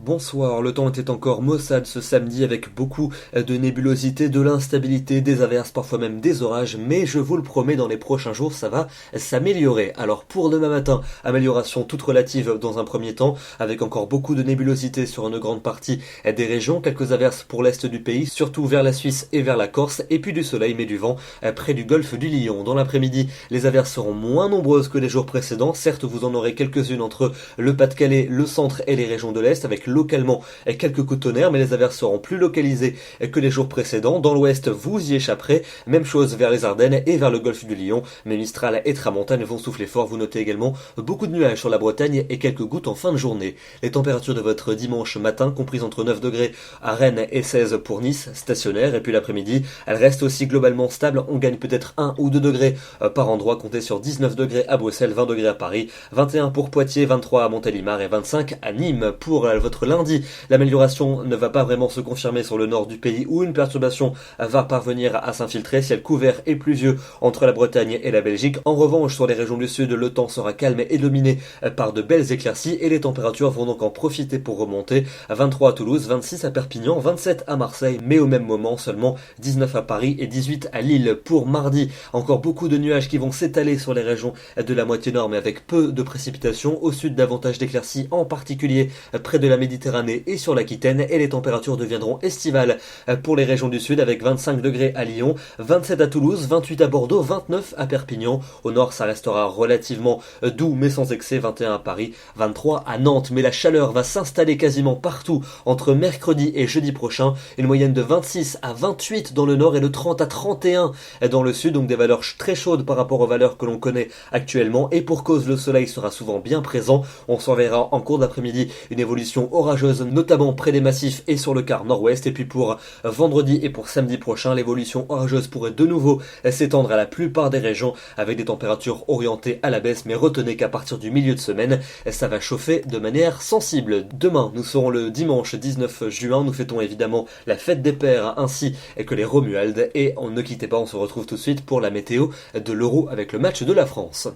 Bonsoir, le temps était encore maussade ce samedi avec beaucoup de nébulosité, de l'instabilité, des averses, parfois même des orages, mais je vous le promets, dans les prochains jours, ça va s'améliorer. Alors pour demain matin, amélioration toute relative dans un premier temps, avec encore beaucoup de nébulosité sur une grande partie des régions, quelques averses pour l'est du pays, surtout vers la Suisse et vers la Corse, et puis du soleil mais du vent près du golfe du Lion. Dans l'après-midi, les averses seront moins nombreuses que les jours précédents, certes vous en aurez quelques-unes entre le Pas-de-Calais, le centre et les régions de l'Est, avec localement quelques coups de tonnerre, mais les averses seront plus localisées que les jours précédents. Dans l'ouest, vous y échapperez. Même chose vers les Ardennes et vers le golfe du Lion. Mais Mistral et Tramontane vont souffler fort. Vous notez également beaucoup de nuages sur la Bretagne et quelques gouttes en fin de journée. Les températures de votre dimanche matin, comprises entre 9 degrés à Rennes et 16 pour Nice, stationnaires. Et puis l'après-midi, elles restent aussi globalement stables. On gagne peut-être 1 ou 2 degrés par endroit. Comptez sur 19 degrés à Bruxelles, 20 degrés à Paris, 21 pour Poitiers, 23 à Montélimar et 25 à Nîmes. Pour votre lundi, l'amélioration ne va pas vraiment se confirmer sur le nord du pays où une perturbation va parvenir à s'infiltrer. Ciel couvert et pluvieux entre la Bretagne et la Belgique. En revanche, sur les régions du sud, le temps sera calme et dominé par de belles éclaircies et les températures vont donc en profiter pour remonter. 23 à Toulouse, 26 à Perpignan, 27 à Marseille, mais au même moment seulement 19 à Paris et 18 à Lille. Pour mardi, encore beaucoup de nuages qui vont s'étaler sur les régions de la moitié nord mais avec peu de précipitations. Au sud, davantage d'éclaircies, en particulier près de la Méditerranée et sur l'Aquitaine, et les températures deviendront estivales pour les régions du sud avec 25 degrés à Lyon, 27 à Toulouse, 28 à Bordeaux, 29 à Perpignan. Au nord, ça restera relativement doux mais sans excès, 21 à Paris, 23 à Nantes. Mais la chaleur va s'installer quasiment partout entre mercredi et jeudi prochain, une moyenne de 26 à 28 dans le nord et de 30 à 31 dans le sud, donc des valeurs très chaudes par rapport aux valeurs que l'on connaît actuellement, et pour cause le soleil sera souvent bien présent. On s'en verra en cours d'après-midi une évolution orageuse, notamment près des massifs et sur le quart nord-ouest. Et puis pour vendredi et pour samedi prochain, l'évolution orageuse pourrait de nouveau s'étendre à la plupart des régions avec des températures orientées à la baisse, mais retenez qu'à partir du milieu de semaine, ça va chauffer de manière sensible. Demain, nous serons le dimanche 19 juin, nous fêtons évidemment la fête des pères ainsi que les Romualdes, et ne quittez pas, on se retrouve tout de suite pour la météo de l'Euro avec le match de la France.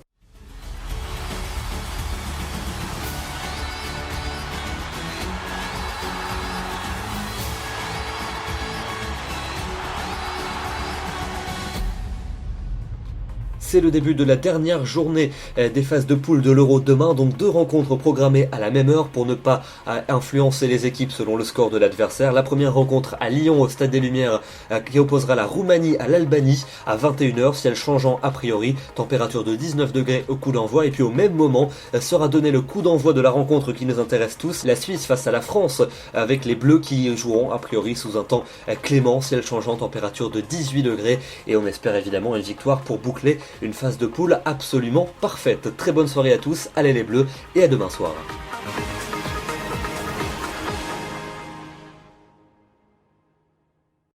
C'est le début de la dernière journée des phases de poule de l'Euro demain, donc 2 rencontres programmées à la même heure pour ne pas influencer les équipes selon le score de l'adversaire. La première rencontre à Lyon au Stade des Lumières qui opposera la Roumanie à l'Albanie à 21h, ciel changeant a priori, température de 19 degrés au coup d'envoi. Et puis au même moment sera donné le coup d'envoi de la rencontre qui nous intéresse tous, la Suisse face à la France, avec les Bleus qui joueront a priori sous un temps clément, ciel changeant, température de 18 degrés, et on espère évidemment une victoire pour boucler une phase de poule absolument parfaite. Très bonne soirée à tous, allez les Bleus, et à demain soir.